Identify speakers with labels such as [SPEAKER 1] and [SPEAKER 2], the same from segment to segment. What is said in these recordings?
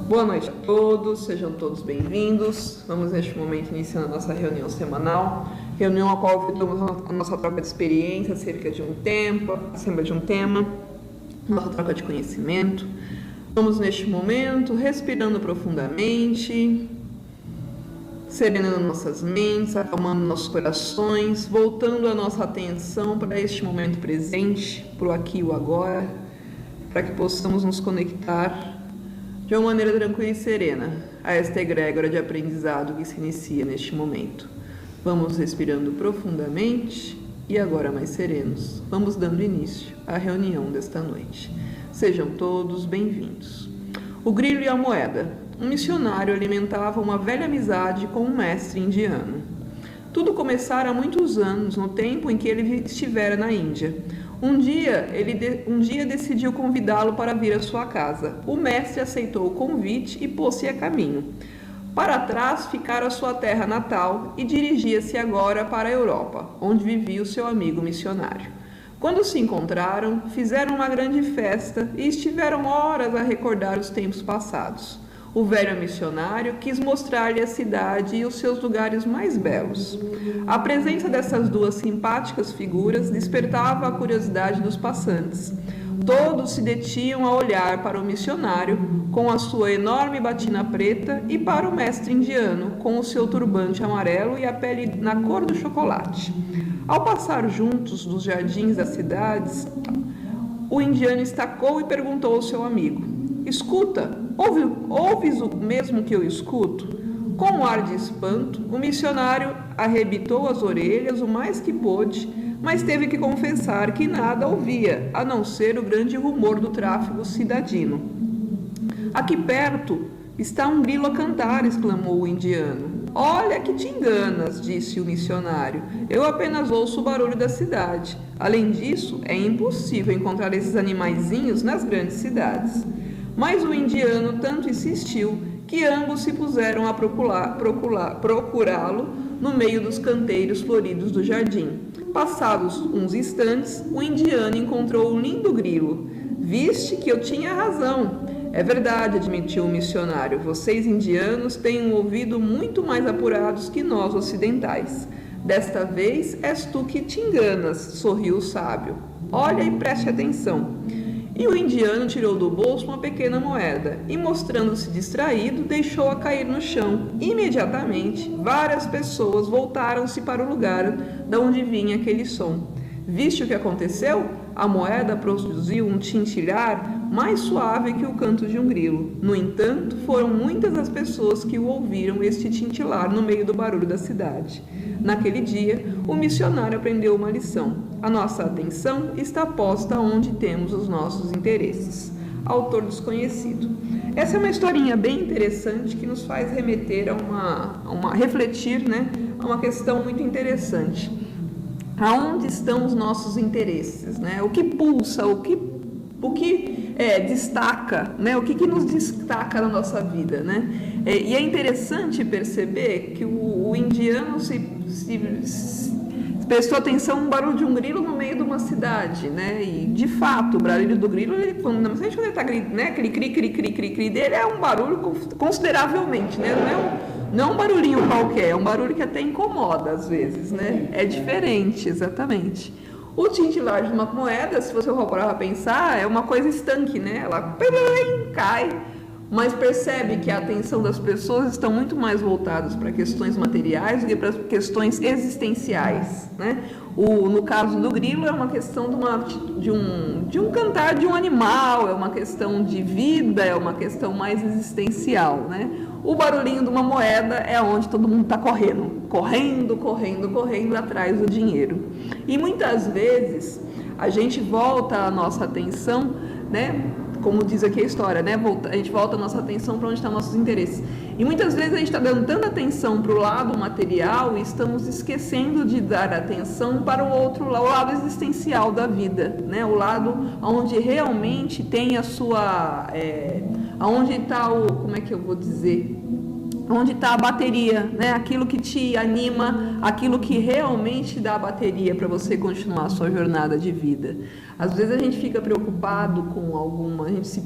[SPEAKER 1] Boa noite a todos, sejam todos bem-vindos. Vamos neste momento iniciando a nossa reunião semanal, reunião a qual fizemos a nossa troca de experiência acerca de um tema, nossa troca de conhecimento. Vamos neste momento respirando profundamente, serenando nossas mentes, acalmando nossos corações, voltando a nossa atenção para este momento presente, para o aqui e o agora, para que possamos nos conectar de uma maneira tranquila e serena a esta egrégora de aprendizado que se inicia neste momento. Vamos respirando profundamente e agora mais serenos. Vamos dando início à reunião desta noite. Sejam todos bem-vindos. O grilo e a moeda. Um missionário alimentava uma velha amizade com um mestre indiano. Tudo começara há muitos anos, no tempo em que ele estivera na Índia. Um dia decidiu convidá-lo para vir à sua casa. O mestre aceitou o convite e pôs-se a caminho. Para trás ficara a sua terra natal e dirigia-se agora para a Europa, onde vivia o seu amigo missionário. Quando se encontraram, fizeram uma grande festa e estiveram horas a recordar os tempos passados. O velho missionário quis mostrar-lhe a cidade e os seus lugares mais belos. A presença dessas duas simpáticas figuras despertava a curiosidade dos passantes. Todos se detinham a olhar para o missionário com a sua enorme batina preta e para o mestre indiano com o seu turbante amarelo e a pele na cor do chocolate. Ao passar juntos dos jardins das cidades, o indiano estacou e perguntou ao seu amigo: "Escuta, ouves o mesmo que eu escuto?" Com um ar de espanto, o missionário arrebitou as orelhas o mais que pôde, mas teve que confessar que nada ouvia, a não ser o grande rumor do tráfego cidadino. "Aqui perto está um grilo a cantar", exclamou o indiano. "Olha que te enganas", disse o missionário. "Eu apenas ouço o barulho da cidade. Além disso, é impossível encontrar esses animaizinhos nas grandes cidades." Mas o indiano tanto insistiu que ambos se puseram a procurá-lo no meio dos canteiros floridos do jardim. Passados uns instantes, o indiano encontrou o lindo grilo. "Viste que eu tinha razão." "É verdade", admitiu o missionário. "Vocês indianos têm um ouvido muito mais apurados que nós ocidentais. Desta vez és tu que te enganas", sorriu o sábio. "Olha e preste atenção." E o indiano tirou do bolso uma pequena moeda e, mostrando-se distraído, deixou-a cair no chão. Imediatamente, várias pessoas voltaram-se para o lugar de onde vinha aquele som. "Viste o que aconteceu? A moeda produziu um tintilhar mais suave que o canto de um grilo. No entanto, foram muitas as pessoas que o ouviram este tintilar no meio do barulho da cidade." Naquele dia, o missionário aprendeu uma lição: a nossa atenção está posta onde temos os nossos interesses. Autor desconhecido. Essa é uma historinha bem interessante que nos faz remeter a refletir, né, a uma questão muito interessante. Aonde estão os nossos interesses, né? O que pulsa, o que destaca, né? O que nos destaca na nossa vida, né? E é interessante perceber que o indiano prestou atenção no barulho de um grilo no meio de uma cidade, né? E de fato, o barulho do grilo, quando ele está gritando, né? Aquele cri dele é um barulho consideravelmente, né? Não é um barulhinho qualquer, é um barulho que até incomoda às vezes, né? É diferente, exatamente. O tintilar de uma moeda, se você for parar para pensar, é uma coisa estanque, né? Ela cai, mas percebe que a atenção das pessoas está muito mais voltada para questões materiais do que para questões existenciais, né? No caso do grilo, é uma questão de um cantar de um animal, é uma questão de vida, é uma questão mais existencial, né? O barulhinho de uma moeda é onde todo mundo está correndo atrás do dinheiro. E muitas vezes a gente volta a nossa atenção, né? Como diz aqui a história, né? A gente volta a nossa atenção para onde estão nossos interesses. E muitas vezes a gente está dando tanta atenção para o lado material e estamos esquecendo de dar atenção para o lado existencial da vida, né? O lado onde realmente tem a sua... onde está como é que eu vou dizer? Onde está a bateria, né? Aquilo que te anima, aquilo que realmente dá a bateria para você continuar a sua jornada de vida. Às vezes a gente fica preocupado com a gente se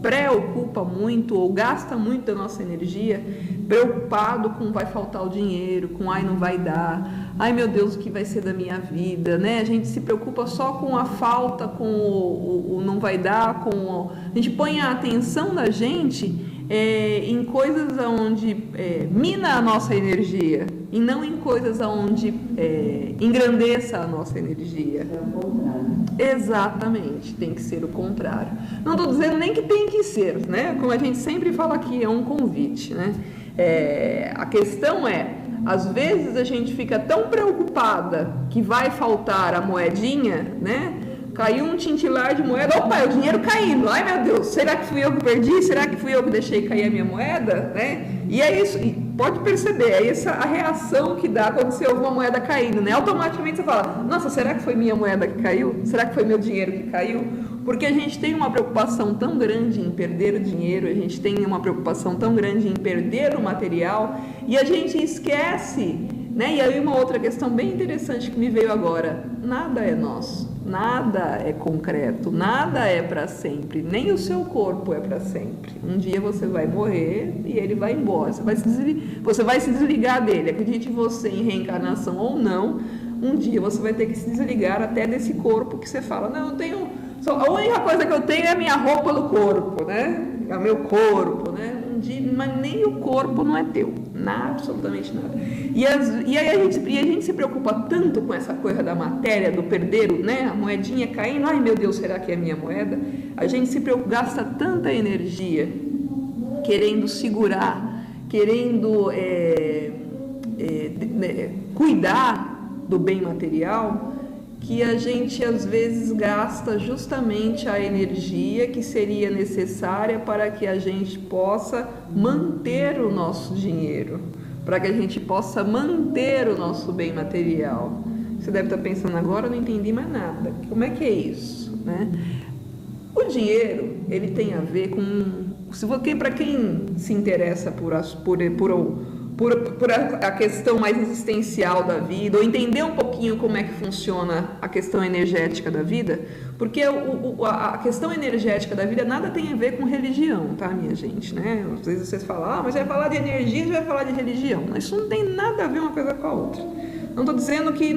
[SPEAKER 1] preocupa muito ou gasta muito da nossa energia preocupado com vai faltar o dinheiro, com ai não vai dar, ai meu Deus, o que vai ser da minha vida, né? A gente se preocupa só com a falta, com o não vai dar, a gente põe a atenção da gente em coisas onde mina a nossa energia e não em coisas onde engrandeça a nossa energia.
[SPEAKER 2] É o contrário.
[SPEAKER 1] Exatamente, tem que ser o contrário. Não estou dizendo nem que tem que ser, né? Como a gente sempre fala aqui, é um convite, né? A questão às vezes a gente fica tão preocupada que vai faltar a moedinha, né? Caiu um tintilar de moeda, opa, é o dinheiro caindo, ai meu Deus, será que fui eu que perdi? Será que fui eu que deixei cair a minha moeda? Né? E é isso, e pode perceber, é essa a reação que dá quando você ouve uma moeda caindo, né? Automaticamente você fala, nossa, será que foi minha moeda que caiu? Será que foi meu dinheiro que caiu? Porque a gente tem uma preocupação tão grande em perder o dinheiro, a gente tem uma preocupação tão grande em perder o material, e a gente esquece, né? E aí uma outra questão bem interessante que me veio agora, nada é nosso. Nada é concreto, nada é para sempre, nem o seu corpo é para sempre. Um dia você vai morrer e ele vai embora, você vai se desligar dele. Acredite você em reencarnação ou não, um dia você vai ter que se desligar até desse corpo que você fala, não, eu tenho, a única coisa que eu tenho é a minha roupa do corpo, né? É o meu corpo, né? Mas nem o corpo não é teu, nada, absolutamente nada. E aí a gente se preocupa tanto com essa coisa da matéria, do perder, né? A moedinha caindo, ai meu Deus, será que é a minha moeda? A gente se preocupa, gasta tanta energia querendo segurar, querendo cuidar do bem material, que a gente às vezes gasta justamente a energia que seria necessária para que a gente possa manter o nosso dinheiro, para que a gente possa manter o nosso bem material. Você deve estar pensando agora, eu não entendi mais nada. Como é que é isso, né? O dinheiro, ele tem a ver com... Para quem se interessa por a questão mais existencial da vida, ou entender um pouquinho como é que funciona a questão energética da vida, porque a questão energética da vida nada tem a ver com religião, tá, minha gente, né? Às vezes vocês falam, mas vai falar de energia, vai falar de religião. Isso não tem nada a ver uma coisa com a outra. Não estou dizendo que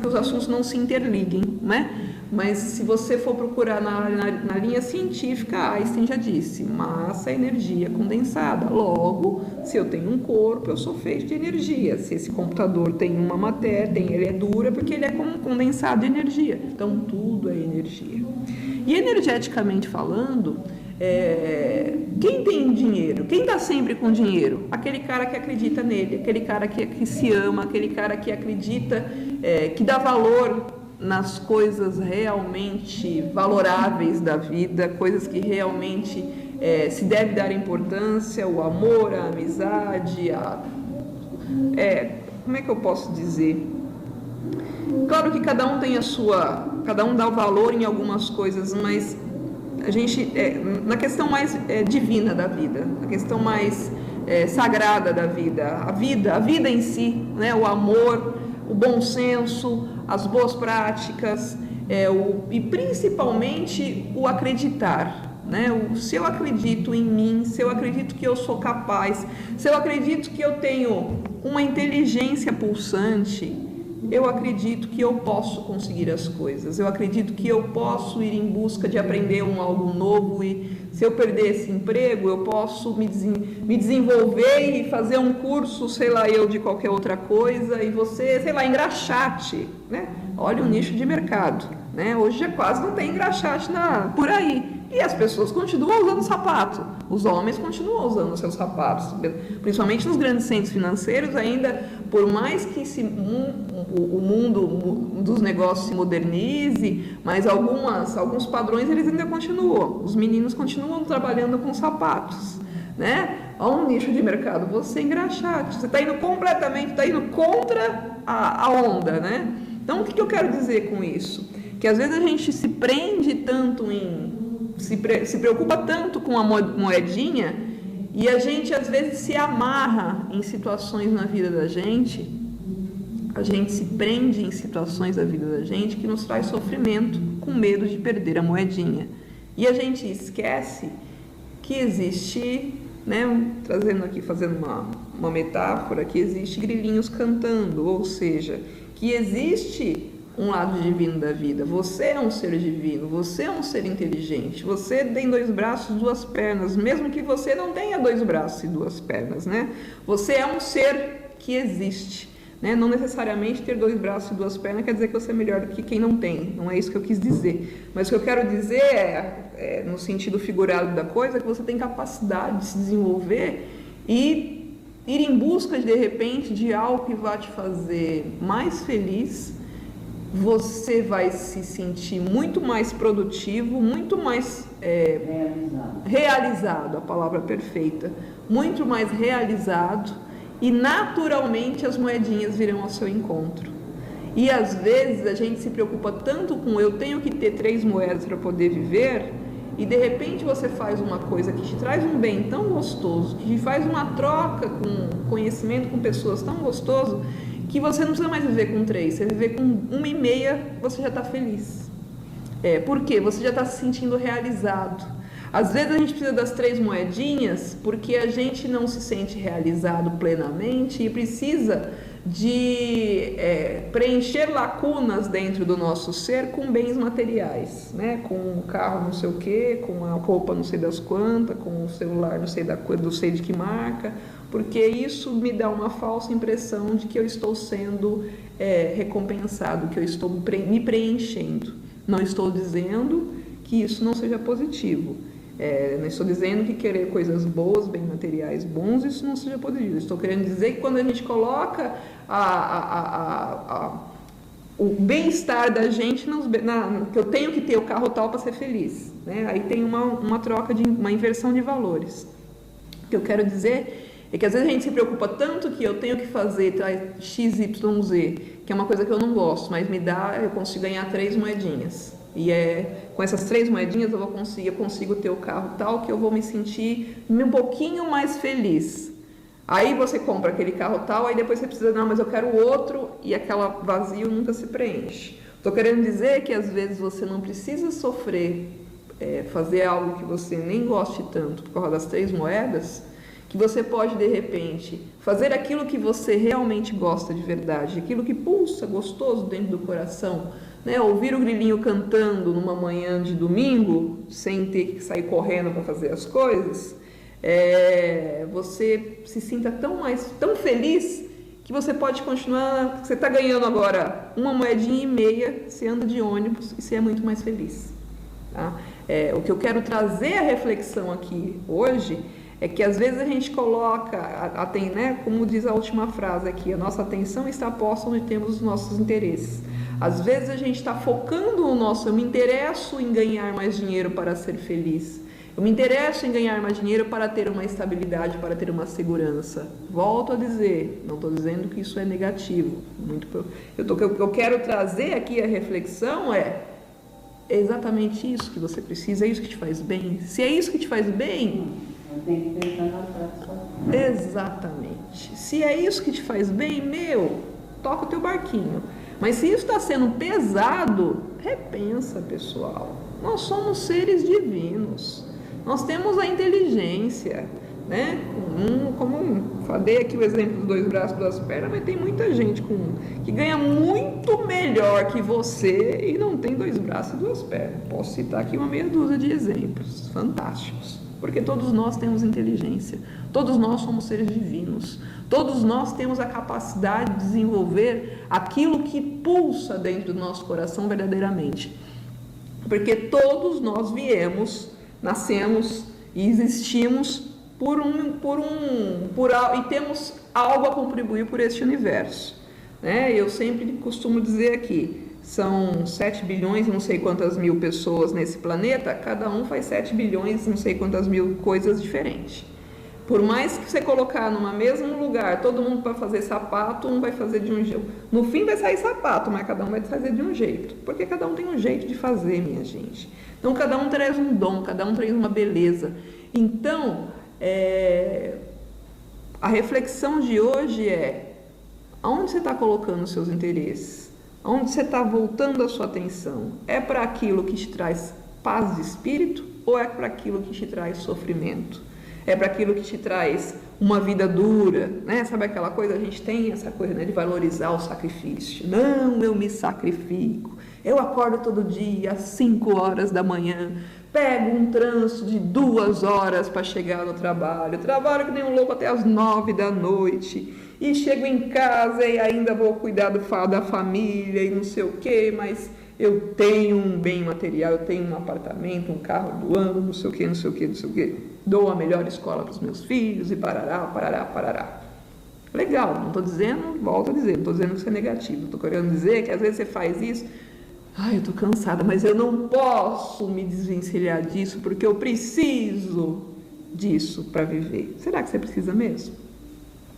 [SPEAKER 1] os assuntos não se interliguem, né? Mas se você for procurar na linha científica, Einstein já disse, massa é energia condensada. Logo, se eu tenho um corpo, eu sou feito de energia. Se esse computador tem uma matéria, ele é dura porque ele é condensado de energia. Então, tudo é energia. E energeticamente falando, quem tem dinheiro? Quem está sempre com dinheiro? Aquele cara que acredita nele, aquele cara que se ama, aquele cara que acredita, que dá valor nas coisas realmente valoráveis da vida, coisas que realmente se deve dar importância, o amor, a amizade, como é que eu posso dizer? Claro que cada um tem cada um dá o valor em algumas coisas, mas a gente, na questão mais divina da vida, na questão mais sagrada da vida, a vida em si, né? O amor, o bom senso, as boas práticas, e principalmente o acreditar, né? Se eu acredito em mim, se eu acredito que eu sou capaz, se eu acredito que eu tenho uma inteligência pulsante, eu acredito que eu posso conseguir as coisas, eu acredito que eu posso ir em busca de aprender algo novo, e se eu perder esse emprego, eu posso me desenvolver e fazer um curso, sei lá, de qualquer outra coisa, e você, sei lá, engraxate, né? Olha o nicho de mercado, né? Hoje já quase não tem engraxate por aí. E as pessoas continuam usando sapato, os homens continuam usando seus sapatos, principalmente nos grandes centros financeiros ainda, por mais que o mundo dos negócios se modernize, mas alguns padrões eles ainda continuam, os meninos continuam trabalhando com sapatos, né? Há um nicho de mercado, você engraxate, você está indo completamente, está indo contra a onda, né? Então o que eu quero dizer com isso? Que às vezes a gente se prende tanto se preocupa tanto com a moedinha, e a gente às vezes se amarra em situações na vida da gente, a gente se prende em situações da vida da gente que nos traz sofrimento, com medo de perder a moedinha. E a gente esquece que existe, né, trazendo aqui, fazendo uma metáfora, que existe grilinhos cantando, ou seja, que existe um lado divino da vida. Você é um ser divino, você é um ser inteligente, você tem 2 braços, 2 pernas, mesmo que você não tenha 2 braços e 2 pernas, né? Você é um ser que existe, né? Não necessariamente ter 2 braços e 2 pernas quer dizer que você é melhor do que quem não tem, não é isso que eu quis dizer. Mas o que eu quero dizer no sentido figurado da coisa, é que você tem capacidade de se desenvolver e ir em busca, de repente, de algo que vai te fazer mais feliz. Você vai se sentir muito mais produtivo, muito mais realizado, a palavra perfeita, muito mais realizado, e naturalmente as moedinhas virão ao seu encontro. E às vezes a gente se preocupa tanto com eu tenho que ter 3 moedas para poder viver, e de repente você faz uma coisa que te traz um bem tão gostoso, que te faz uma troca com conhecimento com pessoas tão gostoso, que você não precisa mais viver com 3, você viver com 1,5, você já está feliz. Por quê? Você já está se sentindo realizado. Às vezes a gente precisa das 3 moedinhas porque a gente não se sente realizado plenamente e precisa de preencher lacunas dentro do nosso ser com bens materiais, né? Com o carro não sei o quê, com a roupa não sei das quantas, com o celular não sei de que marca, porque isso me dá uma falsa impressão de que eu estou sendo recompensado, que eu estou me preenchendo. Não estou dizendo que isso não seja positivo. Não estou dizendo que querer coisas boas, bem materiais bons, isso não seja positivo. Estou querendo dizer que quando a gente coloca o bem-estar da gente, que eu tenho que ter o carro tal para ser feliz, né? Aí tem uma troca, uma inversão de valores. O que eu quero dizer é que às vezes a gente se preocupa tanto que eu tenho que fazer X, Y, Z, que é uma coisa que eu não gosto, mas eu consigo ganhar 3 moedinhas. E com essas 3 moedinhas eu consigo ter o carro tal que eu vou me sentir um pouquinho mais feliz. Aí você compra aquele carro tal, aí depois você precisa, não, mas eu quero outro, e aquela vazio nunca se preenche. Estou querendo dizer que às vezes você não precisa sofrer, fazer algo que você nem goste tanto por causa das 3 moedas, que você pode de repente fazer aquilo que você realmente gosta de verdade, aquilo que pulsa gostoso dentro do coração, né? Ouvir o grilinho cantando numa manhã de domingo, sem ter que sair correndo para fazer as coisas, você se sinta tão feliz que você pode continuar. Você está ganhando agora 1,5 moedinha, você anda de ônibus e você é muito mais feliz, tá? O que eu quero trazer a reflexão aqui hoje é que às vezes a gente coloca, né, como diz a última frase aqui, a nossa atenção está posta onde temos os nossos interesses. Às vezes a gente está focando eu me interesso em ganhar mais dinheiro para ser feliz. Eu me interesso em ganhar mais dinheiro para ter uma estabilidade, para ter uma segurança. Volto a dizer, não estou dizendo que isso é negativo. O que eu quero trazer aqui a reflexão é exatamente isso que você precisa, é isso que te faz bem. Se é isso que te faz bem,
[SPEAKER 2] tem que pensar na prática.
[SPEAKER 1] exatamente. Se é isso que te faz bem, toca o teu barquinho. Mas se isso está sendo pesado, repensa, pessoal. Nós somos seres divinos. Nós temos a inteligência, né? Como falei aqui o exemplo dos 2 braços e 2 pernas, mas tem muita gente que ganha muito melhor que você e não tem 2 braços e 2 pernas. Posso citar aqui uma meia dúzia de exemplos fantásticos. Porque todos nós temos inteligência, todos nós somos seres divinos, todos nós temos a capacidade de desenvolver aquilo que pulsa dentro do nosso coração verdadeiramente. Porque todos nós nascemos e existimos e temos algo a contribuir por este universo, né? Eu sempre costumo dizer aqui, são 7 bilhões e não sei quantas mil pessoas nesse planeta, cada um faz 7 bilhões e não sei quantas mil coisas diferentes. Por mais que você colocar num mesmo lugar, todo mundo para fazer sapato, um vai fazer de um jeito. No fim vai sair sapato, mas cada um vai fazer de um jeito. Porque cada um tem um jeito de fazer, minha gente. Então cada um traz um dom, cada um traz uma beleza. Então, a reflexão de hoje é: aonde você está colocando os seus interesses? Aonde você está voltando a sua atenção? É para aquilo que te traz paz de espírito ou é para aquilo que te traz sofrimento? É para aquilo que te traz uma vida dura, né? Sabe aquela coisa, a gente tem essa coisa, né, de valorizar o sacrifício. Não, eu me sacrifico. Eu acordo todo dia às 5 horas da manhã, pego um trânsito de 2 horas para chegar no trabalho, trabalho que nem um louco até às 9 da noite, e chego em casa e ainda vou cuidar da família e não sei o que, mas eu tenho um bem material, eu tenho um apartamento, um carro do ano, não sei o que, não sei o que, não sei o que. Dou a melhor escola para os meus filhos e parará, parará, parará. Legal, não estou dizendo, volto a dizer, não estou dizendo que isso é negativo, estou querendo dizer que às vezes você faz isso, eu estou cansada, mas eu não posso me desvencilhar disso porque eu preciso disso para viver. Será que você precisa mesmo?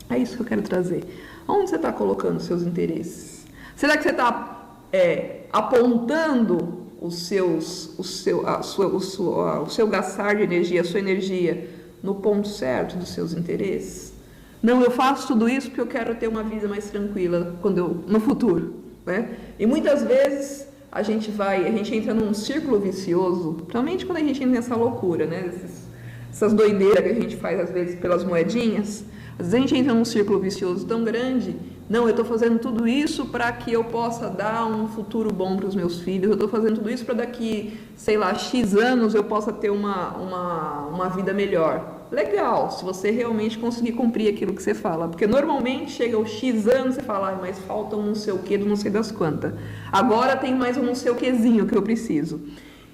[SPEAKER 1] É isso que eu quero trazer. Onde você está colocando seus interesses? Será que você está apontando o seu gastar de energia, a sua energia no ponto certo dos seus interesses? Não, eu faço tudo isso porque eu quero ter uma vida mais tranquila no futuro, né? E muitas vezes a gente entra num círculo vicioso, principalmente quando a gente entra nessa loucura, né? Essas doideiras que a gente faz às vezes pelas moedinhas. Às vezes a gente entra num círculo vicioso tão grande. Não, eu estou fazendo tudo isso para que eu possa dar um futuro bom para os meus filhos. Eu estou fazendo tudo isso para daqui, sei lá, X anos eu possa ter uma vida melhor. Legal, se você realmente conseguir cumprir aquilo que você fala. Porque normalmente chega os X anos e você fala, mas falta um não sei o que, não sei das quantas. Agora tem mais um não sei o quezinho que eu preciso.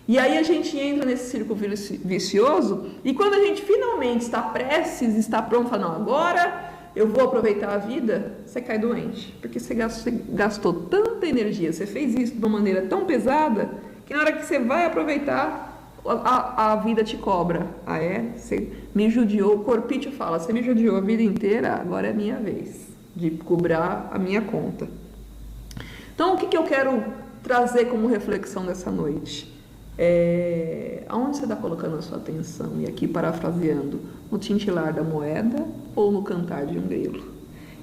[SPEAKER 1] E aí a gente entra nesse círculo vicioso e quando a gente finalmente está prestes, está pronto, fala, não, agora eu vou aproveitar a vida, você cai doente. Porque você gastou tanta energia, você fez isso de uma maneira tão pesada, que na hora que você vai aproveitar, a vida te cobra. Ah, é? Você me judiou, o corpinho te fala, você me judiou a vida inteira, agora é a minha vez de cobrar a minha conta. Então, o que eu quero trazer como reflexão dessa noite? Aonde você está colocando a sua atenção? E aqui parafraseando, no tintilar da moeda ou no cantar de um grilo?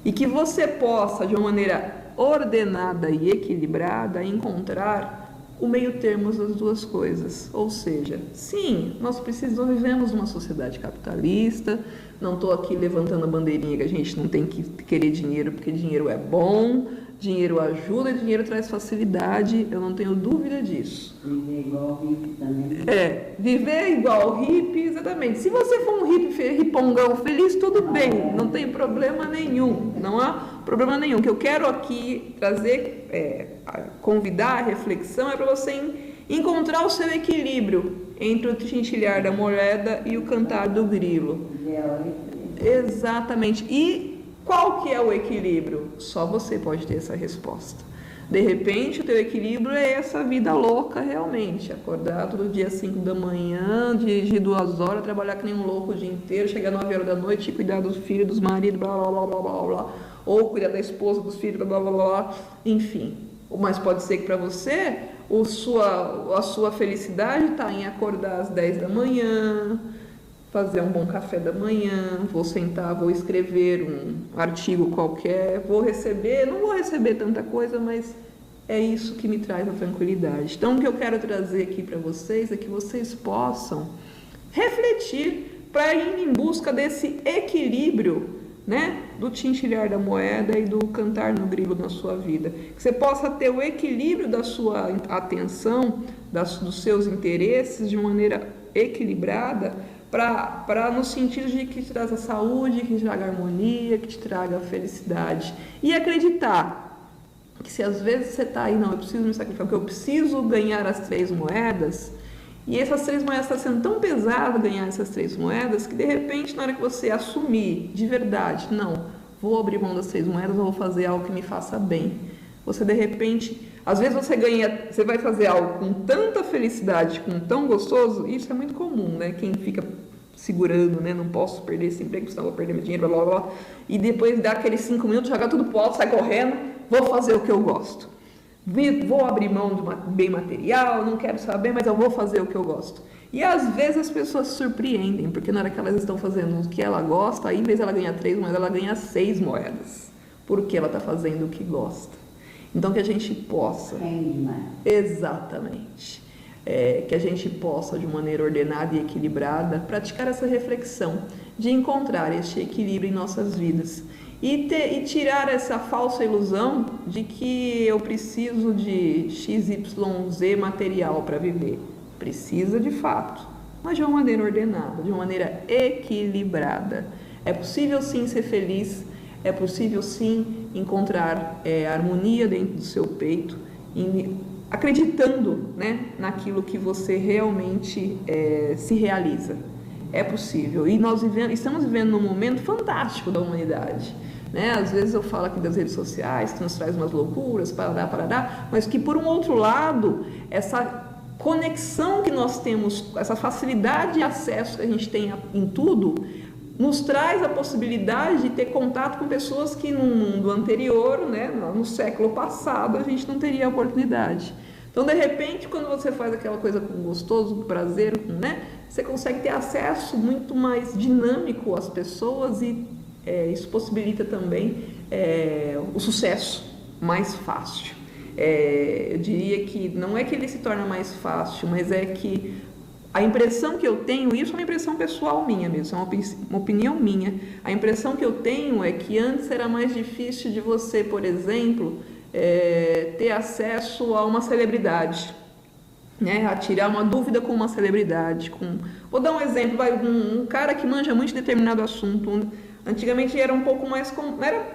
[SPEAKER 1] E que você possa, de uma maneira ordenada e equilibrada, encontrar o meio termo das duas coisas. Ou seja, sim, nós vivemos numa sociedade capitalista, não estou aqui levantando a bandeirinha que a gente não tem que querer dinheiro porque dinheiro é bom, dinheiro ajuda e dinheiro traz facilidade, eu não tenho dúvida disso.
[SPEAKER 2] Viver igual hippie também.
[SPEAKER 1] Viver igual hippie, exatamente. Se você for um hippie ripongão feliz, tudo bem, não tem problema nenhum, não há problema nenhum. O que eu quero aqui trazer, convidar a reflexão é para você encontrar o seu equilíbrio entre o tintilhar da moeda e o cantar do grilo. Exatamente. E qual que é o equilíbrio? Só você pode ter essa resposta. De repente, o teu equilíbrio é essa vida louca realmente. Acordar todo dia às 5 da manhã, dirigir 2 horas, trabalhar que nem um louco o dia inteiro, chegar às 9 horas da noite e cuidar dos filhos, dos maridos, blá, blá, blá, blá, blá, blá. Ou cuidar da esposa, dos filhos, blá, blá, blá, blá. Enfim. Mas pode ser que para você, a sua felicidade está em acordar às 10 da manhã, fazer um bom café da manhã, vou sentar, vou escrever um artigo qualquer, não vou receber tanta coisa, mas é isso que me traz a tranquilidade. Então, o que eu quero trazer aqui para vocês é que vocês possam refletir para ir em busca desse equilíbrio, né, do tintilhar da moeda e do cantar no grilo na sua vida. Que você possa ter o equilíbrio da sua atenção, dos seus interesses de uma maneira equilibrada, no sentido de que te traga saúde, que te traga harmonia, que te traga felicidade. E acreditar que se às vezes você está aí, não, eu preciso me sacrificar, porque eu preciso ganhar as 3 moedas, e essas 3 moedas está sendo tão pesado ganhar essas 3 moedas, que de repente, na hora que você assumir de verdade, não, vou abrir mão das 3 moedas, eu vou fazer algo que me faça bem. Você de repente, às vezes você vai fazer algo com tanta felicidade, com tão gostoso, isso é muito comum, né? Quem fica segurando, né? Não posso perder esse emprego, senão vou perder meu dinheiro, blá, blá, blá. E depois dá aqueles 5 minutos, jogar tudo pro alto, sai correndo, vou fazer o que eu gosto. Vou abrir mão de bem material, não quero saber, mas eu vou fazer o que eu gosto. E às vezes as pessoas se surpreendem, porque na hora que elas estão fazendo o que ela gosta, aí em vez de ela ganhar 3 moedas, ela ganha 6 moedas. Porque ela está fazendo o que gosta. Então que a gente possa... Exatamente. que a gente possa, de maneira ordenada e equilibrada, praticar essa reflexão de encontrar este equilíbrio em nossas vidas e tirar essa falsa ilusão de que eu preciso de XYZ material para viver. Precisa de fato, mas de uma maneira ordenada, de uma maneira equilibrada. É possível sim ser feliz, é possível sim encontrar harmonia dentro do seu peito, acreditando, né, naquilo que você realmente se realiza. É possível. E nós estamos vivendo num momento fantástico da humanidade. Né? Às vezes eu falo aqui das redes sociais, que nos traz umas loucuras, parará, mas que por um outro lado, essa conexão que nós temos, essa facilidade de acesso que a gente tem em tudo, nos traz a possibilidade de ter contato com pessoas que no mundo anterior, né, no século passado, a gente não teria a oportunidade. Então, de repente, quando você faz aquela coisa com gostoso, com prazer, né, você consegue ter acesso muito mais dinâmico às pessoas e isso possibilita também o sucesso mais fácil. Eu diria que não é que ele se torna mais fácil, mas é que a impressão que eu tenho, isso é uma impressão pessoal minha mesmo, é uma opinião minha, a impressão que eu tenho é que antes era mais difícil de você, por exemplo, ter acesso a uma celebridade, né? A tirar uma dúvida com uma celebridade. Vou dar um exemplo, um cara que manja muito de determinado assunto. Antigamente era um pouco mais...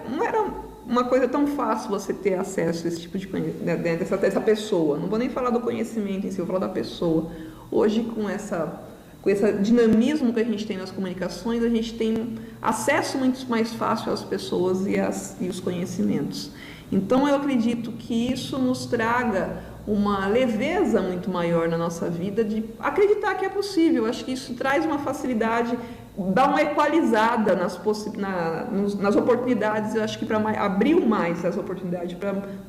[SPEAKER 1] Não era uma coisa tão fácil você ter acesso a esse tipo de dessa pessoa. Não vou nem falar do conhecimento em si, vou falar da pessoa. Hoje, com esse dinamismo que a gente tem nas comunicações, a gente tem acesso muito mais fácil às pessoas e os conhecimentos. Então, eu acredito que isso nos traga uma leveza muito maior na nossa vida de acreditar que é possível. Eu acho que isso traz uma facilidade, dá uma equalizada nas oportunidades. Eu acho que abriu mais as oportunidades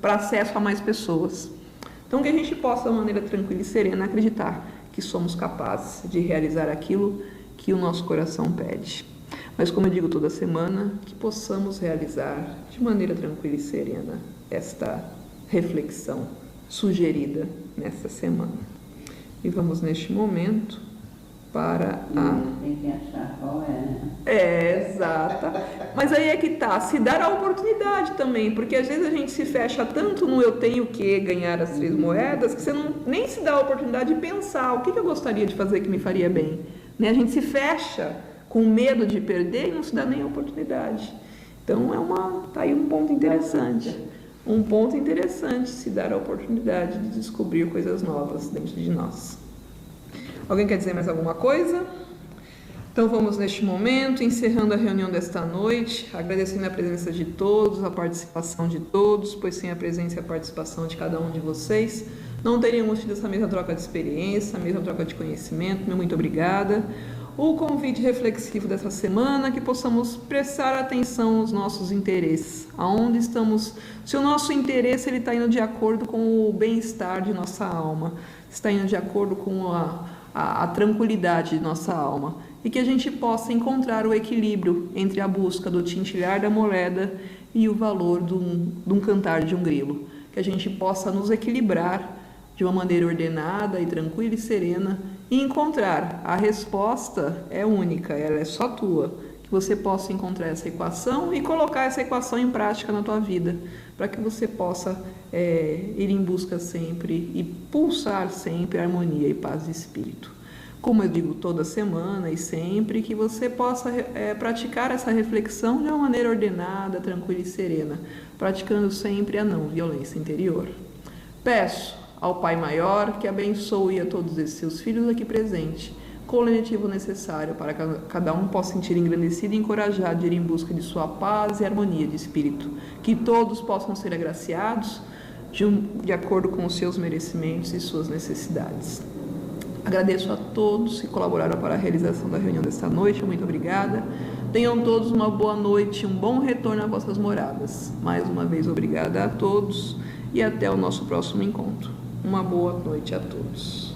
[SPEAKER 1] para acesso a mais pessoas. Então, que a gente possa, de maneira tranquila e serena, acreditar que somos capazes de realizar aquilo que o nosso coração pede. Mas, como eu digo toda semana, que possamos realizar de maneira tranquila e serena esta reflexão sugerida nesta semana. E vamos, neste momento, para a...
[SPEAKER 2] Tem que achar qual né?
[SPEAKER 1] Exata. Mas aí é que tá, se dar a oportunidade também, porque às vezes a gente se fecha tanto no eu tenho que ganhar as 3 moedas, que você nem se dá a oportunidade de pensar o que eu gostaria de fazer que me faria bem. Né? A gente se fecha com medo de perder e não se dá nem a oportunidade. Então tá aí um ponto interessante. Um ponto interessante, se dar a oportunidade de descobrir coisas novas dentro de nós. Alguém quer dizer mais alguma coisa? Então vamos neste momento, encerrando a reunião desta noite, agradecendo a presença de todos, a participação de todos, pois sem a presença e a participação de cada um de vocês, não teríamos tido essa mesma troca de experiência, a mesma troca de conhecimento. Meu muito obrigada. O convite reflexivo dessa semana, que possamos prestar atenção aos nossos interesses, aonde estamos, se o nosso interesse está indo de acordo com o bem-estar de nossa alma, está indo de acordo com a tranquilidade de nossa alma, e que a gente possa encontrar o equilíbrio entre a busca do tintilhar da moeda e o valor de um cantar de um grilo, que a gente possa nos equilibrar de uma maneira ordenada e tranquila e serena, e encontrar a resposta é única, ela é só tua, que você possa encontrar essa equação e colocar essa equação em prática na tua vida, para que você possa ir em busca sempre e pulsar sempre harmonia e paz de espírito. Como eu digo toda semana e sempre, que você possa praticar essa reflexão de uma maneira ordenada, tranquila e serena, praticando sempre a não violência interior. Peço ao Pai Maior que abençoe a todos esses seus filhos aqui presentes, com o lenitivo necessário para que cada um possa sentir engrandecido e encorajado de ir em busca de sua paz e harmonia de espírito, que todos possam ser agraciados de acordo com os seus merecimentos e suas necessidades. Agradeço a todos que colaboraram para a realização da reunião desta noite, muito obrigada. Tenham todos uma boa noite, um bom retorno às vossas moradas. Mais uma vez, obrigada a todos e até o nosso próximo encontro. Uma boa noite a todos.